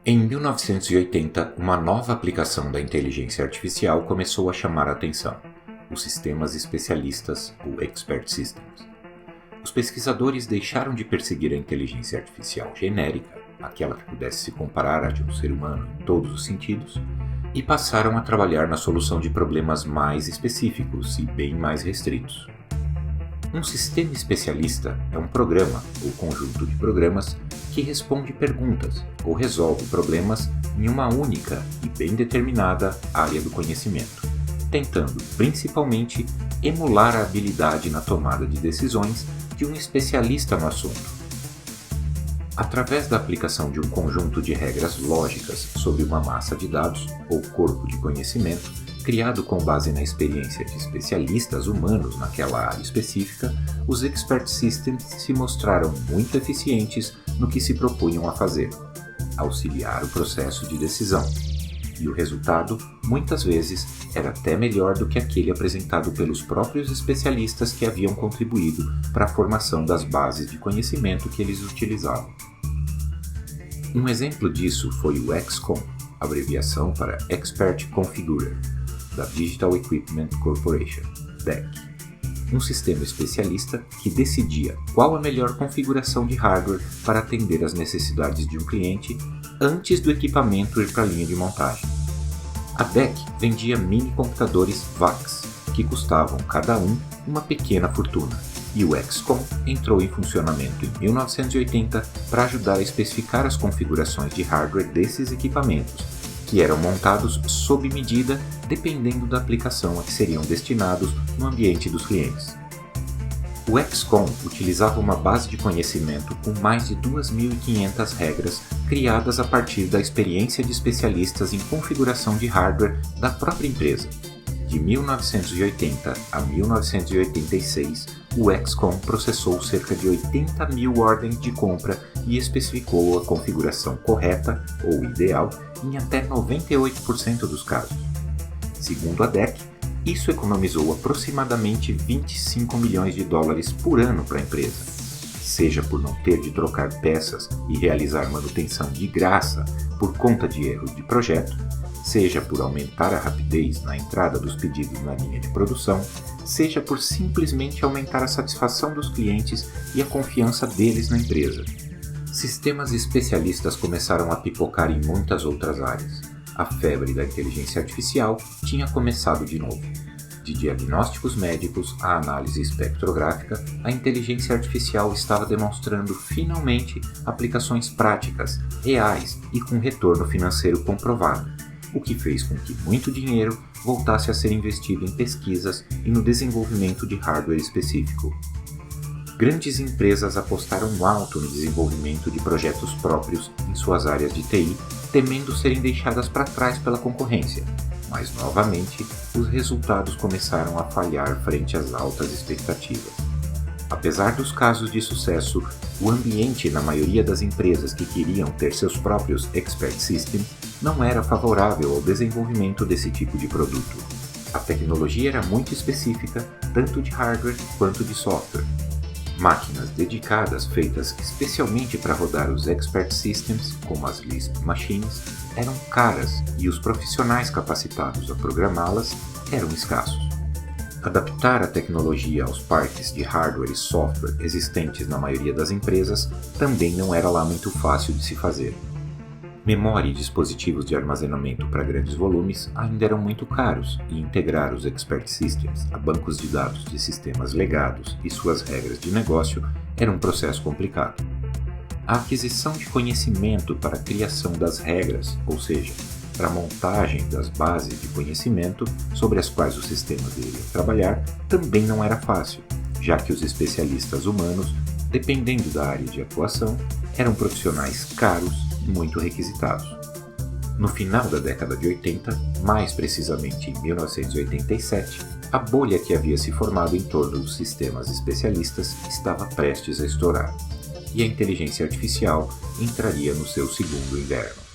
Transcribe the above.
Em 1980, uma nova aplicação da inteligência artificial começou a chamar a atenção: os sistemas especialistas, ou Expert Systems. Os pesquisadores deixaram de perseguir a inteligência artificial genérica, aquela que pudesse se comparar à de um ser humano em todos os sentidos, e passaram a trabalhar na solução de problemas mais específicos e bem mais restritos. Um sistema especialista é um programa ou conjunto de programas que responde perguntas ou resolve problemas em uma única e bem determinada área do conhecimento, tentando principalmente emular a habilidade na tomada de decisões de um especialista no assunto. Através da aplicação de um conjunto de regras lógicas sobre uma massa de dados ou corpo de conhecimento, criado com base na experiência de especialistas humanos naquela área específica, os Expert Systems se mostraram muito eficientes no que se propunham a fazer: auxiliar o processo de decisão. E o resultado, muitas vezes, era até melhor do que aquele apresentado pelos próprios especialistas que haviam contribuído para a formação das bases de conhecimento que eles utilizavam. Um exemplo disso foi o XCOM, abreviação para Expert Configurer, da Digital Equipment Corporation, DEC, um sistema especialista que decidia qual a melhor configuração de hardware para atender às necessidades de um cliente antes do equipamento ir para a linha de montagem. A DEC vendia mini-computadores VAX, que custavam cada um uma pequena fortuna, e o XCOM entrou em funcionamento em 1980 para ajudar a especificar as configurações de hardware desses equipamentos, que eram montados sob medida dependendo da aplicação a que seriam destinados no ambiente dos clientes. O XCOM utilizava uma base de conhecimento com mais de 2.500 regras criadas a partir da experiência de especialistas em configuração de hardware da própria empresa. De 1980 a 1986, o XCOM processou cerca de 80.000 ordens de compra e especificou a configuração correta ou ideal em até 98% dos casos. Segundo a DEC, isso economizou aproximadamente 25 milhões de dólares por ano para a empresa, seja por não ter de trocar peças e realizar manutenção de graça por conta de erros de projeto, seja por aumentar a rapidez na entrada dos pedidos na linha de produção, seja por simplesmente aumentar a satisfação dos clientes e a confiança deles na empresa. Sistemas especialistas começaram a pipocar em muitas outras áreas. A febre da inteligência artificial tinha começado de novo. De diagnósticos médicos à análise espectrográfica, a inteligência artificial estava demonstrando finalmente aplicações práticas, reais e com retorno financeiro comprovado, o que fez com que muito dinheiro voltasse a ser investido em pesquisas e no desenvolvimento de hardware específico. Grandes empresas apostaram alto no desenvolvimento de projetos próprios em suas áreas de TI, temendo serem deixadas para trás pela concorrência, mas novamente os resultados começaram a falhar frente às altas expectativas. Apesar dos casos de sucesso, o ambiente na maioria das empresas que queriam ter seus próprios Expert Systems não era favorável ao desenvolvimento desse tipo de produto. A tecnologia era muito específica, tanto de hardware quanto de software. Máquinas dedicadas feitas especialmente para rodar os Expert Systems, como as Lisp Machines, eram caras e os profissionais capacitados a programá-las eram escassos. Adaptar a tecnologia aos parques de hardware e software existentes na maioria das empresas também não era lá muito fácil de se fazer. Memória e dispositivos de armazenamento para grandes volumes ainda eram muito caros e integrar os Expert Systems a bancos de dados de sistemas legados e suas regras de negócio era um processo complicado. A aquisição de conhecimento para a criação das regras, ou seja, para a montagem das bases de conhecimento sobre as quais os sistemas deveriam trabalhar, também não era fácil, já que os especialistas humanos, dependendo da área de atuação, eram profissionais caros e muito requisitados. No final da década de 80, mais precisamente em 1987, a bolha que havia se formado em torno dos sistemas especialistas estava prestes a estourar, e a inteligência artificial entraria no seu segundo inverno.